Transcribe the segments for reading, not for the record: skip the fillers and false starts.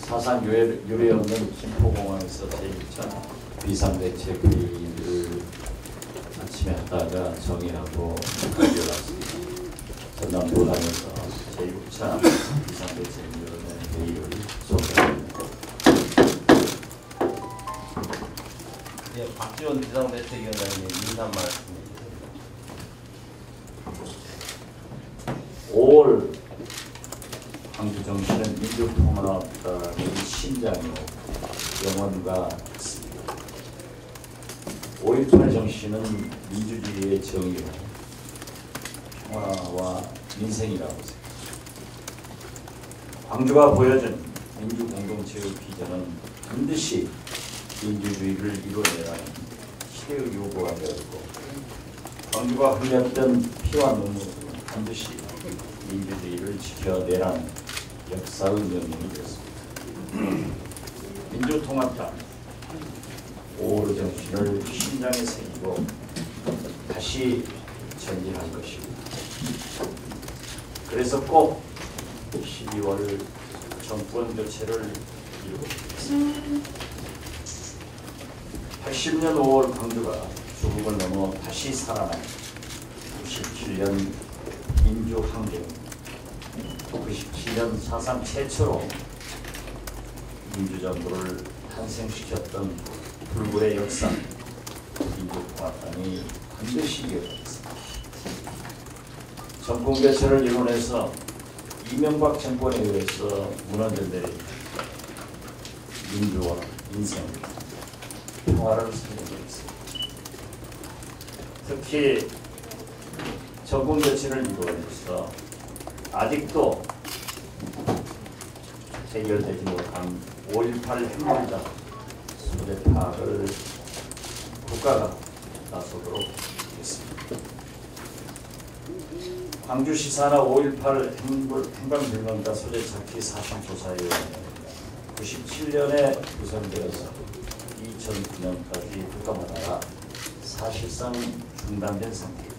사상 유례 없는 김포공항에서 제1차 비상대책회의를 아침에 하다가 정의하고 가져왔습니다. 전남 도당에서 제6차 비상대책위원회 회의를 소개합니다. 예, 박지원 비상대책위원장님 인사 말씀. 5월 광주정신은 민주통합당의 심장이요 영원과 같습니다. 5.18 정신은 민주주의의 정의로 평화와 민생이라고 생각합니다. 광주가 보여준 민주공동체의 비전은 반드시 민주주의를 이루어내라는 시대의 요구가 되었고, 광주가 흘렸던 피와 눈물은 반드시 민주주의를 지켜내라는 역사의 명령이 되었습니다. 민주통합당 5.5 정신을 심장에 새기고 다시 전진할 것입니다. 그래서 꼭 12월 정권 교체를 이루고 있습니다. 80년 5월 광주가 죽음을 넘어 다시 살아난 97년 민주항쟁, 97년 4.3 최초로 민주정부를 탄생시켰던 불굴의 역사, 민주통합당이 반드시 이어가겠습니다. 정권 교체를 이뤄내서 이명박 정권에 의해서 무너진 데 민주와 민생, 평화를 살려내겠습니다. 특히 정권 교체를 이루어내서 아직도 해결되지 못한 5.18 핵물자 소재 파악을 국가가 나서도록 하겠습니다. 광주시사나 5.18 행방불명자 소재 찾기 사심조사위원회 97년에 구성되어서 2009년까지 국감하다가 사실상 중단된 상태입니다.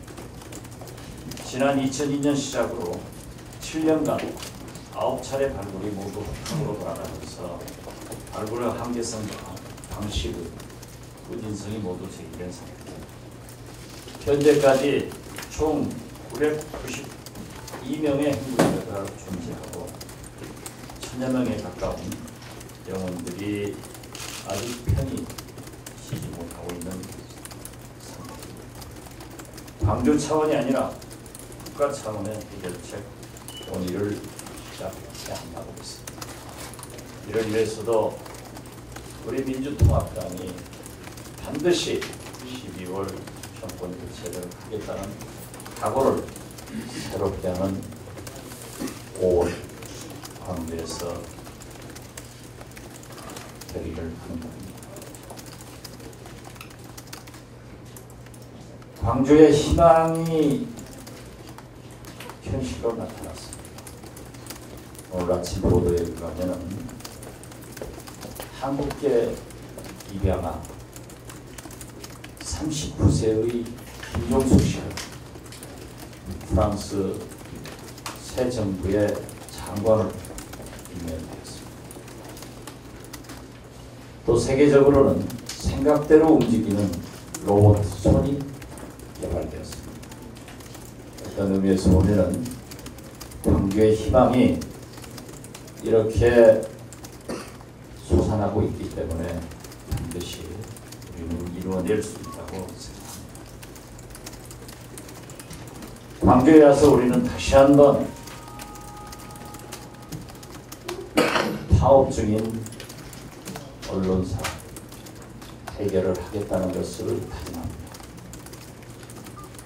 지난 2002년 시작으로 7년간 9차례 발굴이 모두 허탕으로 돌아가면서 발굴의 한계성과 방식의 꾸준성이 모두 제기된 상태입니다. 현재까지 총 992명의 행물자가 존재하고 1000여 명에 가까운 영혼들이 아직 편히 쉬지 못하고 있는 상태입니다. 광주 차원이 아니라 국가 차원의 해결책 논의를 시작해야 한다고 했습니다. 이를 위해서도 우리 민주통합당이 반드시 12월 정권 교체를 하겠다는 각오를 새롭게 하는 5월 광주에서 결의를 하는 겁니다. 광주의 희망이 현실로 나타났습니다. 오늘 아침 보도에 의하면 한국계 입양아 39세의 김종숙 씨가 프랑스 새 정부의 장관을 임명되었습니다. 또 세계적으로는 생각대로 움직이는 로봇 손이 개발되었습니다. 어떤 의미에서 보면 광주의 희망이 이렇게 솟아나고 있기 때문에 반드시 우리는 이루어낼 수 있다고 생각합니다. 광주에 와서 우리는 다시 한번 파업 중인 언론사 해결을 하겠다는 것을 다짐합니다.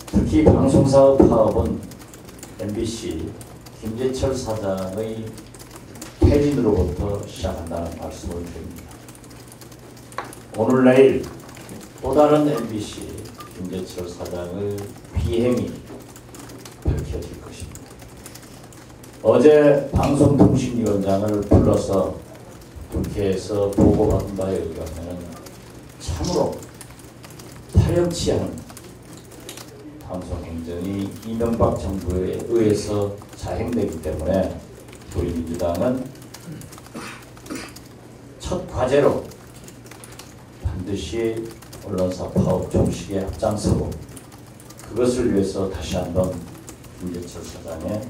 특히 방송사업 파업은 MBC 김재철 사장의 퇴진으로부터 시작한다는 말씀을 드립니다. 오늘 내일 또 다른 MBC 김재철 사장의 비행이 밝혀질 것입니다. 어제 방송통신위원장을 불러서 국회에서 보고받은 바에 의하면 참으로 타협치 않은 방송행정이 이명박 정부에 의해서 자행되기 때문에 우리 민주당은 첫 과제로 반드시 언론사 파업 종식에 앞장서고 그것을 위해서 다시 한번 김재철 사장의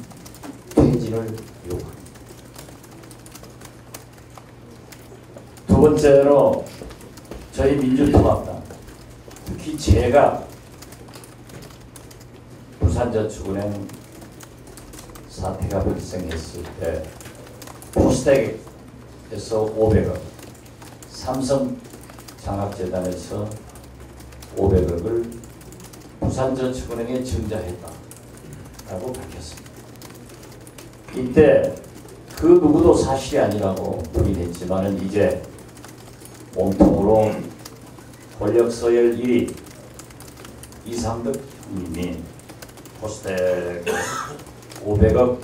퇴진을 요구합니다. 두 번째로 저희 민주통합당, 특히 제가 부산저축은행 사태가 발생했을 때 포스텍에서 500억, 삼성장학재단에서 500억을 부산저축은행에 증자했다라고 밝혔습니다. 이때 그 누구도 사실이 아니라고 부인했지만은 이제 몸통으로 권력 서열 1위 이상득 님이 포스텍 500억을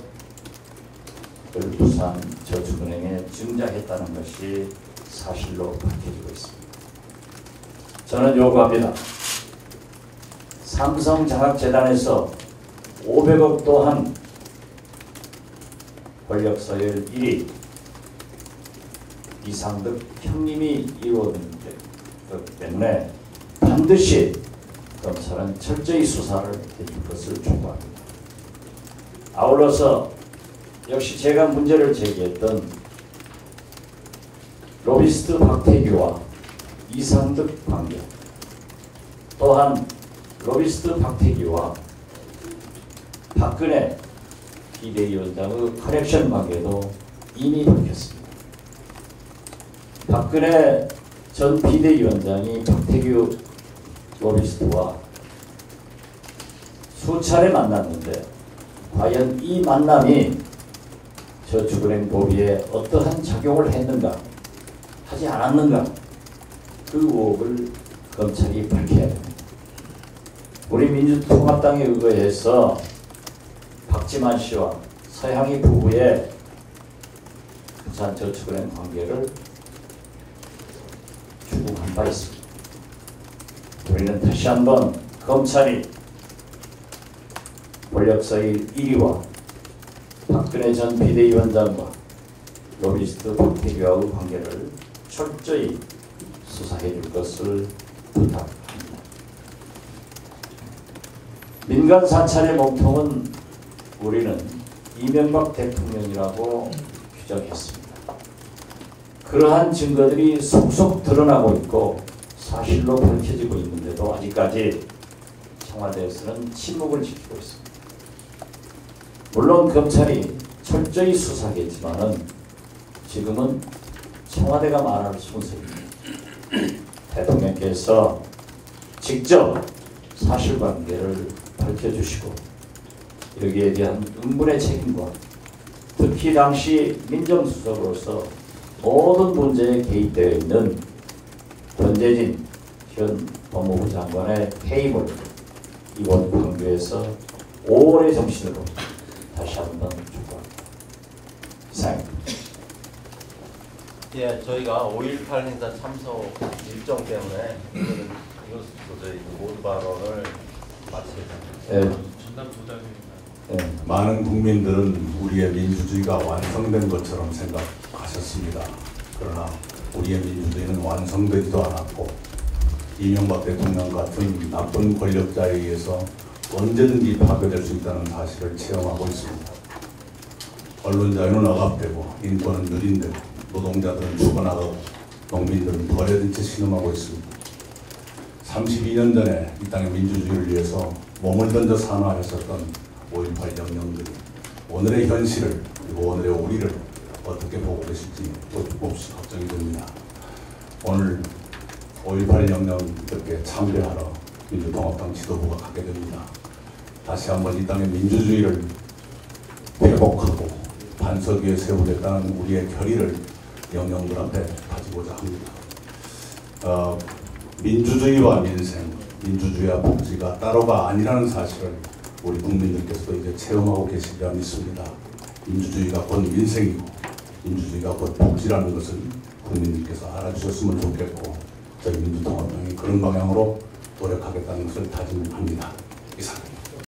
부산저축은행에 증자했다는 것이 사실로 밝혀지고 있습니다. 저는 요구합니다. 삼성장학재단에서 500억 또한 권력 서열 1위 이상득 형님이 이루어진 것이기 때문에 반드시 검찰은 철저히 수사를 해줄 것을 촉구합니다. 아울러서 역시 제가 문제를 제기했던 로비스트 박태규와 이상득 관계, 또한 로비스트 박태규와 박근혜 비대위원장의 커넥션 관계도 이미 밝혔습니다. 박근혜 전 비대위원장이 박태규 로비스트와 수차례 만났는데 과연 이 만남이 저축은행 로비에 어떠한 작용을 했는가, 하지 않았는가, 그 의혹을 검찰이 밝혀야 됩니다. 우리 민주통합당에 의거해서 박지만 씨와 서향희 부부의 부산저축은행 관계를 추궁한 바 있습니다. 우리는 다시 한번 검찰이 권력서의 1위와 박근혜 전 비대위원장과 로비스트 박태규와의 관계를 철저히 수사해 줄 것을 부탁합니다. 민간 사찰의 몸통은 우리는 이명박 대통령이라고 규정했습니다. 그러한 증거들이 속속 드러나고 있고 사실로 밝혀지고 있는데도 아직까지 청와대에서는 침묵을 지키고 있습니다. 물론 검찰이 철저히 수사하겠지만은 지금은 청와대가 말할 순서입니다. 대통령께서 직접 사실관계를 밝혀주시고 여기에 대한 응분의 책임과 특히 당시 민정수석으로서 모든 문제에 개입되어 있는 권재진 현 법무부 장관의 퇴임을 이번 광주에서 5월의 정신으로 다시 한번 촉구합니다. 이상입니다. 예, 저희가 5.18 행사 참석 일정 때문에 이것도 저희 모두 발언을 마치겠습니다. 많은 국민들은 우리의 민주주의가 완성된 것처럼 생각하셨습니다. 그러나 우리의 민주주의는 완성되지도 않았고 이명박 대통령 같은 나쁜 권력자에 의해서 언제든지 파괴될 수 있다는 사실을 체험하고 있습니다. 언론 자유는 억압되고 인권은 누린되고 노동자들은 죽어나가고 농민들은 버려진 채 신음하고 있습니다. 32년 전에 이 땅의 민주주의를 위해서 몸을 던져 산화했었던 5.18 영령들이 오늘의 현실을 그리고 오늘의 우리를 어떻게 보고 계실지 몹시 걱정이 됩니다. 오늘 5.18 영령들께 참배하러 민주통합당 지도부가 가게 됩니다. 다시 한번 이 땅의 민주주의를 회복하고 반석 위에 세우겠다는 우리의 결의를 영령들 앞에 가지고자 합니다. 민주주의와 민생, 민주주의와 복지가 따로가 아니라는 사실을 우리 국민들께서도 이제 체험하고 계시리라 믿습니다. 민주주의가 곧 민생이고 민주주의가 곧 복지라는 것을 국민들께서 알아주셨으면 좋겠고 저희 민주통합당이 그런 방향으로 노력하겠다는 것을 다짐합니다. 이상.